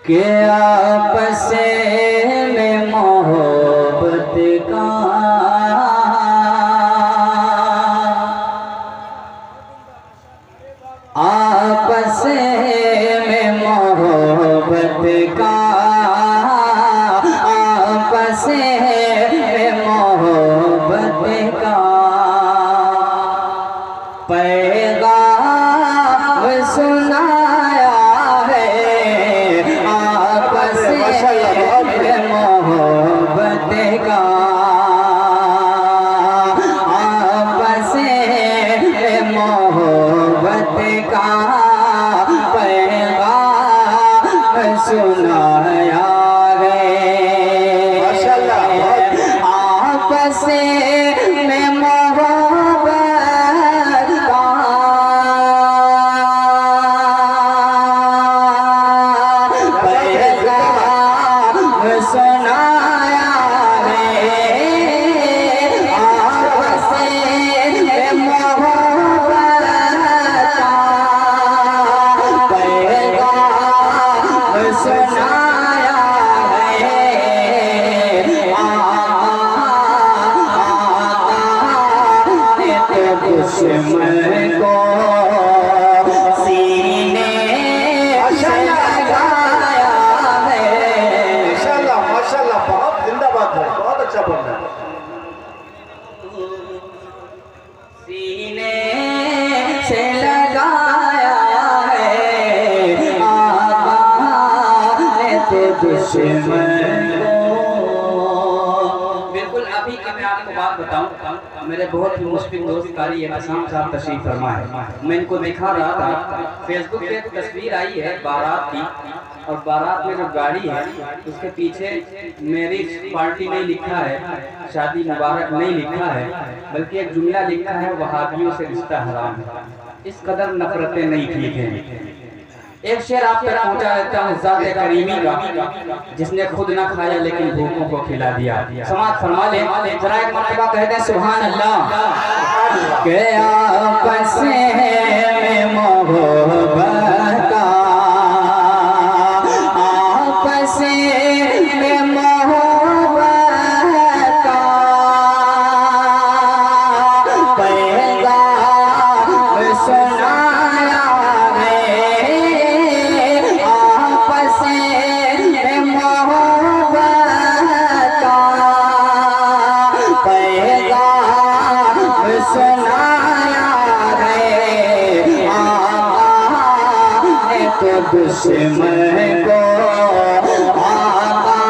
के आपस में मोहब्बत का आपस में मोहब्बत का आपस में मोहब्बत का पैगाम सुनाया है आपस में मोहब्बत का आपस में मोहब्बत का पैगाम सुनाया है आपस में मोहब्बत का पैगाम सुनाया है आपस में मोहब्बत का पैगाम सुनाया है दुश्मन को सीने से लगाया है। माशाल्लाह माशाल्लाह, बहुत जिंदाबाद है, बहुत अच्छा बोल रहा है। सीने से लगाया है आका ने तो दुश्मन को। बिल्कुल अभी मैं आपको बात बताऊं, मेरे बहुत ही मुस्लिम दोस्त कारी एहसाम साहब तशरीफ फरमा है। मैं इनको दिखा रहा था, फेसबुक पे एक तस्वीर आई है बारात की, और बारात में जो गाड़ी है उसके पीछे मैरिज पार्टी नहीं लिखा है, शादी मुबारक नहीं लिखा है, बल्कि एक जुमला लिखा है वहाबियों से रिश्ता हराम है। इस कदर नफरतें नहीं ठीक हैं। एक शेर आप तक पहुंचा देता हूँ ज़ात करीमी का, जिसने खुद ना खाया लेकिन भूखों को खिला दिया। समाज फरमा ले, जरा एक मरतबा कहते हैं सुभान अल्लाह। के आपस में मोहब्बत का आपस में मोहब्बत का पैगाम सुनाया है आपस में मोहब्बत का पैगाम सुनाया है तो दुश्मन को आका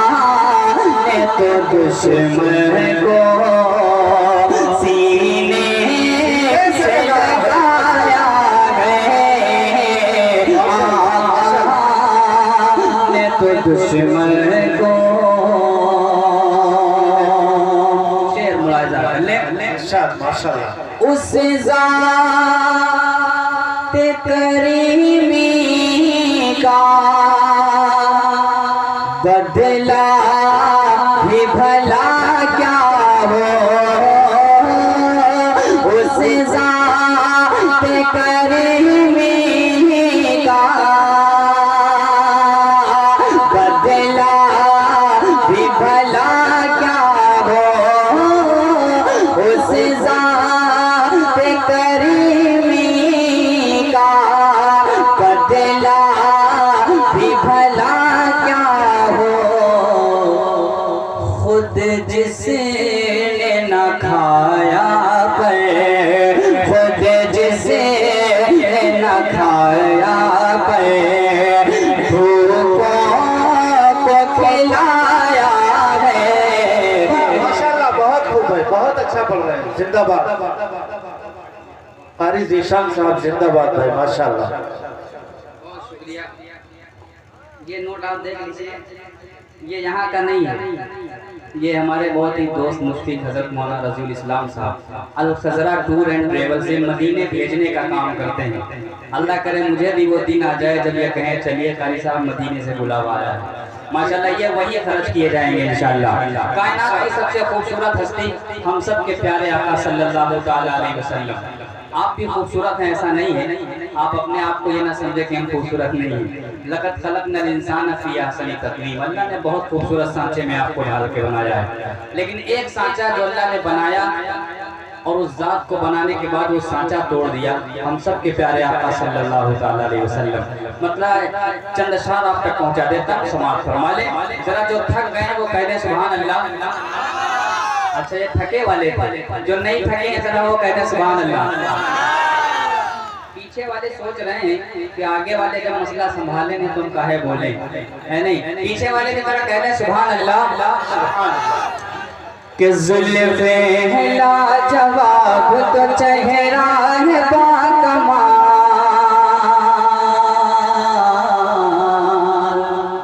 ने तो दुश्मन को सीने से लगाया है आका ने तो दुश्मन को। शेर मुलाजा कर ले माशाल्लाह। उस ज़ात करीमी का बदला भी भला क्या हो। उस ज़ात करीमी का बदला भी भला क्या हो। उस ज़ात करीमी का बदला भी भला क्या हो। खुद जिसने न खाया पे, खुद जिसने न खाया पे, भूखों को खिलाया है। माशाल्लाह, बहुत खूब है, बहुत अच्छा बोल रहे हैं। जिंदाबाद कारी ज़ीशान साहब, जिंदाबाद भाई, माशाल्लाह। बहुत शुक्रिया। ये नोट आप देख लीजिए, ये यहाँ का नहीं है, ये हमारे बहुत ही दोस्त मुफ्ती हज़रत मौलाना रज़ीउल इस्लाम साहब अल खज़रा टूर एंड ट्रेवल से मदीने भेजने का काम करते हैं। अल्लाह करे मुझे भी वो दिन आ जाए जब ये कहें चलिए कारी साहब मदीने से बुलावा आया है। माशाल्लाह ये वही खर्च किए जाएंगे इंशाल्लाह। कायनात की सबसे खूबसूरत हस्ती हम सब के प्यारे आका सल्लल्लाहु ताला अलैहि वसल्लम। आप भी खूबसूरत हैं ऐसा नहीं है, आप अपने आप को ये ना समझे कि हम खूबसूरत नहीं हैं। लक़द ख़लक़नल इंसान फ़ी अहसनि तक़वीम, अल्लाह ने बहुत खूबसूरत सांचे में आपको ढाल के बनाया है। लेकिन एक सांचा जो अल्लाह ने बनाया और उस ज़ात को बनाने के बाद वो सांचा तोड़ दिया हम सब के प्यारे आका सल्लल्लाहु ताला अलैहि वसल्लम। मतलब चंद अशआर आप तक पहुँचा देता हूँ, समाअत फरमा ले। जरा जो थक गए वो कह दें सुभान अल्लाह। अच्छा ये थके वाले थे, जो नहीं थके हैं जरा वो कहते हैं सुभान अल्लाह। पीछे वाले सोच रहे हैं कि आगे वाले जब मसला संभाले नहीं तुम काहे बोले, है नहीं? पीछे वाले भी जरा कहते हैं सुभान अल्लाह। कि ज़ुल्फ़े है लाजवाब तो चेहरा है बाकमाल,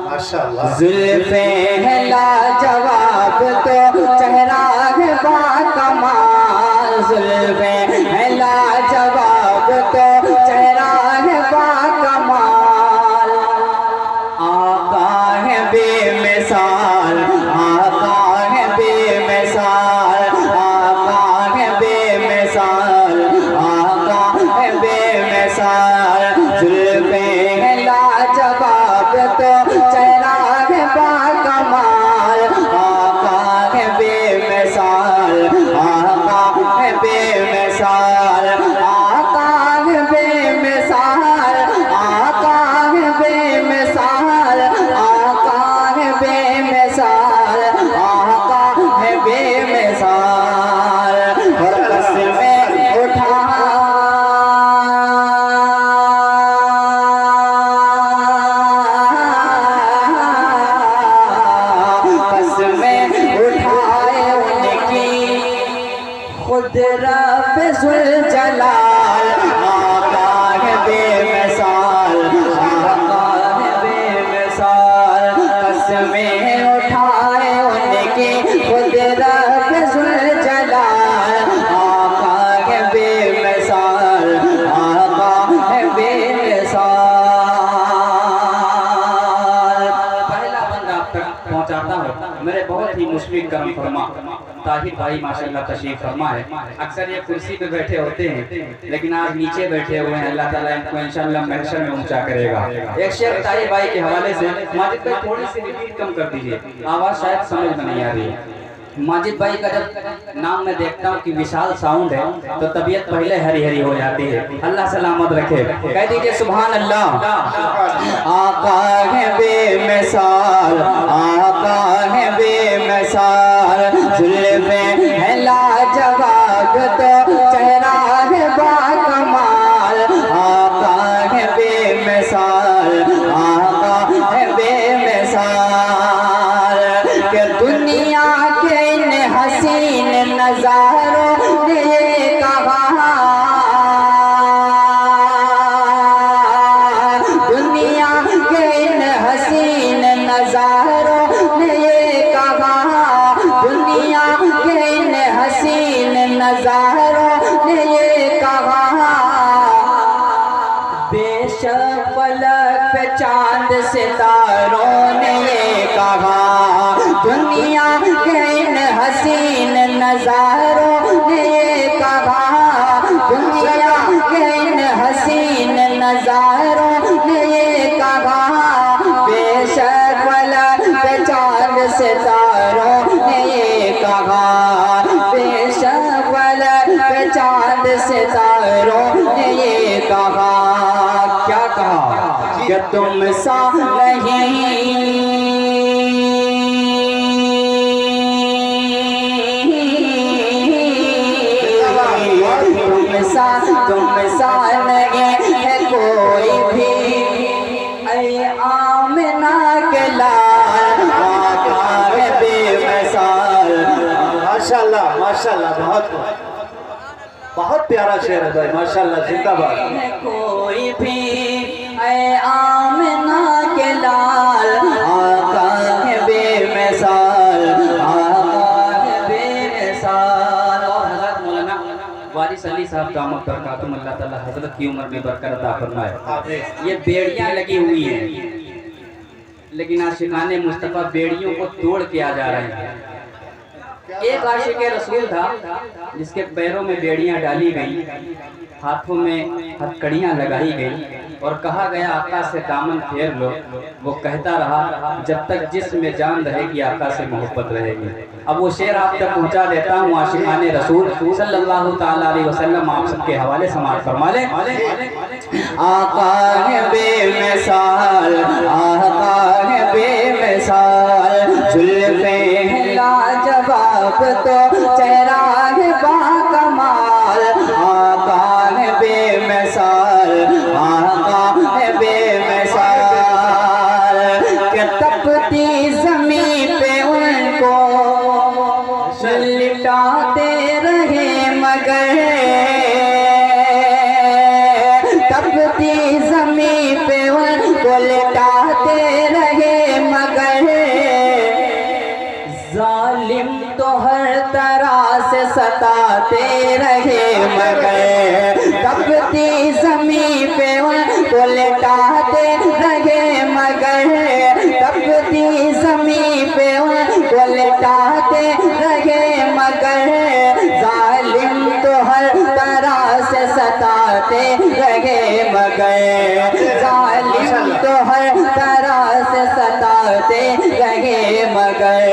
माशाअल्लाह। ज़ुल्फ़े है लाजवाब तो चेहरा है बाकमाल, ज़ुल्फ़े है लाजवाब तो चेहरा है बाकमाल। आका है बेमिसाल, आका है बेमिसाल, आका है बेमिसाल, आका है बेमिसाल। ज़ुल्फ़े है लाजवाब तो चेहरा है बाकमाल, आका है बेमिसाल, आका है बेमिसाल, आका है बेमिसाल, आका है बेमिसाल, आका है बेमिसाल, आका है बेमिसाल। और कसमें उठा कसमें उठाए उनकी खुद रब ज़ुल जलाल, आका है बेमिसाल, आका है बेमिसाल। कसमें उठाए उनकी खुद रब ज़ुल जलाल, आका है बेमिसाल, आका है बेमिसाल। पहला बंद आप तक पहुंचाता हूँ मेरे बहुत ही मुश्किल करम फरमा ताहिर भाई माशाल्लाह तशरीफ फरमा है। अक्सर ये कुर्सी पे बैठे होते हैं लेकिन आज नीचे बैठे हुए हैं। अल्लाह ताला इनको इंशाल्लाह महशर में ऊंचा करेगा। एक शेर ताहिर भाई के हवाले से माजिद भाई थोड़ी सी रिपीट कम कर दीजिए, आवाज़ शायद समझ में नहीं आ रही है। माजिद भाई का जब नाम मैं देखता हूँ कि विशाल साउंड है तो तबीयत पहले हरी हरी हो जाती है। अल्लाह सलामत रखे, कह दीजिए सुभान अल्लाह। आका है बेमिसाल, आका है बेमिसाल, ज़ुल्फ़े है लाजवाब तो चेहरा है बाकमाल, आका है बेमिसाल, आका है बेमिसाल। कि दुनिया के इन हसीन नज़ारों ने ये कहा, दुनिया के इन हसीन नज़ारों ने ये कहा, दुनिया के इन हसीन नज़ारों ने ये कहा। बेशक फलक पे चांद सितारों ने ये कहा, दुनिया के इन हसीन नज़ारों ने ये कहा, दुनिया के इन हसीन नज़ारों ने ये कहा। बेशक फलक पे चांद सितारों ने ये कहा, बेशक फलक पे चांद सितारों ने ये कहा। क्या कहा कि तुम सा नहीं, तुम सा नहीं है कोई भी, ऐ आमिना के लाल, आका है बेमिसाल। माशाअल्लाह माशाअल्लाह, बहुत प्यारा शेर है भाई, माशाअल्लाह, जिंदाबाद। कोई भी ऐ आमिना के लाल, आका है बेमिसाल, आका है बेमिसाल। और हज़रत मौलाना वारिस अली साहब दामद बरकातुहू अल्लाह ताला हज़रत की उम्र में बरकत अता फरमाए। ये बेड़ियां लगी हुई हैं लेकिन आशिकाने मुस्तफ़ा बेड़ियों को तोड़ के आ जा रहे हैं। एक आशिक रसूल था जिसके पैरों में बेड़ियां डाली गई, हाथों में हथकड़ियां लगाई गई और कहा गया आका से दामन फेर लो। वो कहता रहा जब तक जिस्म में जान रहेगी आका से मोहब्बत रहेगी। अब वो शेर आप तक पहुंचा देता हूँ। आशिकाने रसूल सल्लल्लाहु ताला अलैहि वसल्लम आप सबके हवाले समाअत फरमा ले। आका है बेमिसाल, आका है बेमिसाल, जुल्फे लाजवाब तो चेहरा है बाकमाल। आका है बेमिसाल, आका है बेमिसाल, कि तपती ज़मीं पे उनको लिटाते रहे मगर, तपती ज़मीं पे उनको लिटाते रहे मगर, जालिम तो हर तरह से सताते रहे मगर, तपती ज़मीं पे उनको लिटाते रहे मगर, तपती ज़मीं पे उनको लिटाते रहे मगर, जालिम तो हर तरह से सताते रहे मगर, जालिम तो हर तरह से सताते रहे मगर,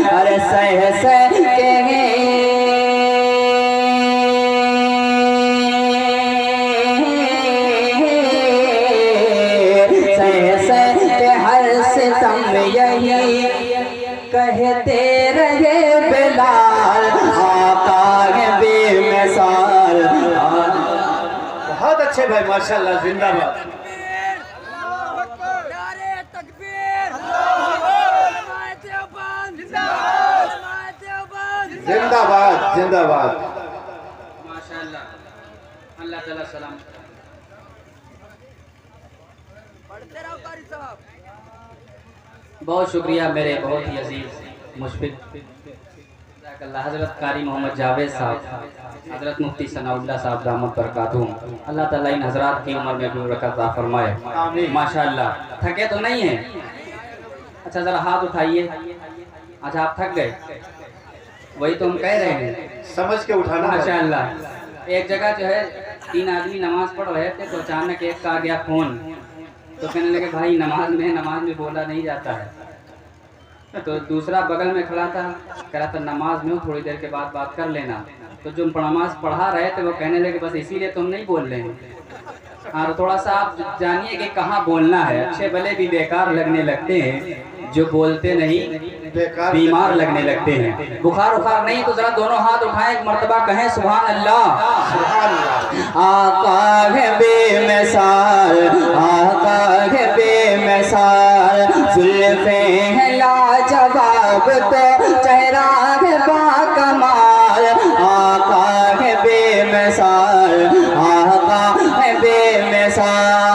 अरे सह सह के सह सह के हर सितम यही कहते रहे बिलाल, आका है बेमिसाल। बहुत अच्छे भाई, माशाल्लाह, जिंदाबाद। जिंदाबाद जिंदाबाद। माशाअल्लाह, अल्लाह ताला सलाम। बहुत शुक्रिया मेरे बहुत ही अजीज मुशफिक हज़रत कारी मोहम्मद जावेद साहब, हज़रत मुफ्ती सनाउल्लाह साहब दामद बरकातुहू। अल्लाह ताला इन हज़रात की उम्र में भी बरकत अता फरमाए। माशाअल्लाह। थके तो नहीं हैं? अच्छा ज़रा हाथ उठाइए। अच्छा आप थक गए? वही तो हम कह रहे हैं, समझ के उठाना। माशाअल्लाह। एक जगह जो है 3 आदमी नमाज पढ़ रहे थे तो अचानक एक का आ गया फ़ोन, तो कहने लगे भाई नमाज में बोला नहीं जाता है। तो दूसरा बगल में खड़ा था, कह रहा था नमाज में हूँ, थोड़ी देर के बाद बात कर लेना। तो जो नमाज पढ़ा रहे थे वो कहने लगे बस इसीलिए तुम नहीं बोल रहे हैं। हाँ तो थोड़ा सा आप जानिए कि कहाँ बोलना है। अच्छे भले भी बेकार लगने लगते हैं, जो बोलते नहीं बीमार लगने लगते हैं। बुखार उखार नहीं तो जरा दोनों हाथ उठाएं, एक मर्तबा कहें सुभान अल्लाह। आका है बेमिसाल, आका है बेमिसाल, जुल्फे हैं लाजवाब तो चेहरा है बाकमाल। आका है बेमिसाल, आका है बेमिसाल,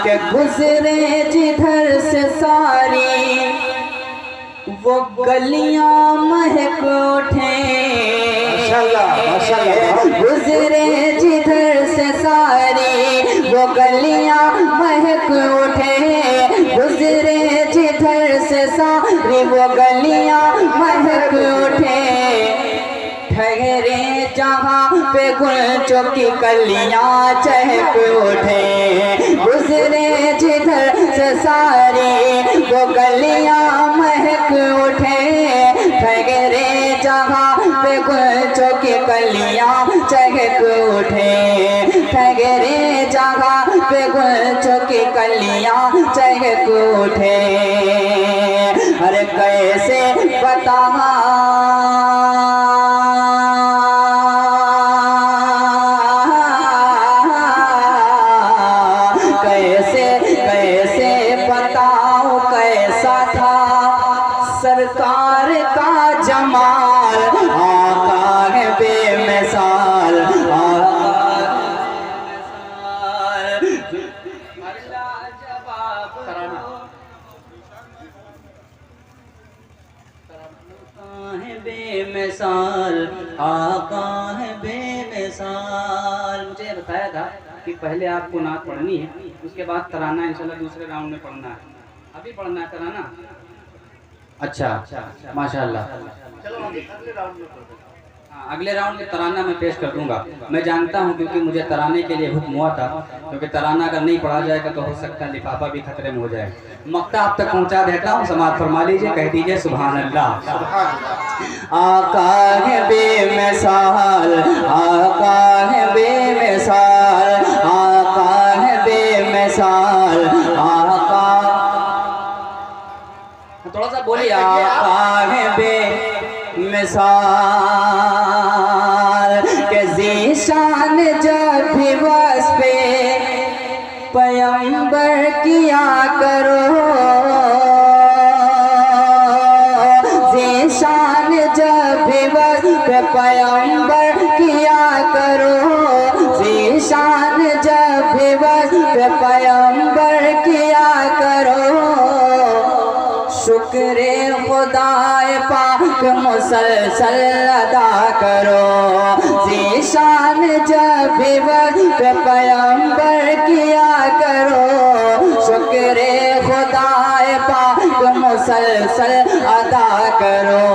के गुजरे जिधर से सारी वो गलियां महक उठे। गुजरे जिधर से सारी वो गलियां महक उठे, गुजरे जिधर से सारी वो गलियां महक उठे, ठहरे जहाँ पे गुलचों की कलियां चहक उठे। गुजरे जिधर से सारी वो गलियां महक उठे, ठहरे जहाँ पे गुलचों की कलियां चहक उठे, ठहरे जहाँ पे गुलचों की कलियां चहक उठे। अरे कैसे बता सरकार का जमाल। आका है बेमिसाल, बेमिसाल, आका है बेमिसाल। मुझे बताया था कि पहले आपको नात पढ़नी है, उसके बाद तराना इंशाल्लाह दूसरे राउंड में पढ़ना है। अभी पढ़ना है तराना? अच्छा, माशाल्लाह। चलो अगले राउंड में करते हैं। हाँ, अगले राउंड में तराना मैं पेश कर दूंगा। मैं जानता हूँ क्योंकि मुझे तराने के लिए हुक्म हुआ था, क्योंकि तराना अगर नहीं पढ़ा जाएगा तो हो सकता है लिफाफा भी खतरे में हो जाए। मक्ता आप तक पहुँचा देता हूँ, समाअत फरमा लीजिए, कह दीजिए सुभान अल्लाह। आका है बेमिसाल, आका है बेमिसाल, आका है बेमिसाल, आका। थोड़ा सा बोलिए। आका है बेमिसाल के ज़ीशान जब भी वस्फ़े पैगंबर किया करो, ज़ीशान जब भी वस्फ़े पैगंबर किया करो, ज़ीशान जब भी वस्फ़े पैगंबर किया करो। शुक्रे खुदाए पाक मुसलसल अदा करो, ज़ीशान जब भी वक्त पैगंबर किया करो। शुक्रे खुदाए पाक मुसलसल अदा करो।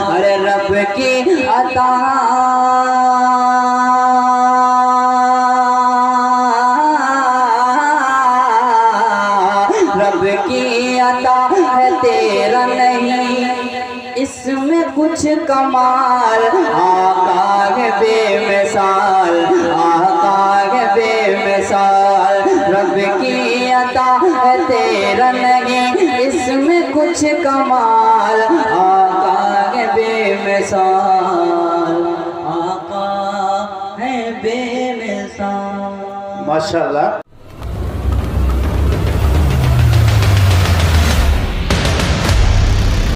अरे रब की अता रब की अता है तेरा नहीं इसमें कुछ कमाल। आका है बेमिसाल, आका है बेमिसाल, रब की अता है तेरा नहीं इसमें कुछ कमाल। आका है बेमिसाल, आका है बेमिसाल। माशाल्लाह।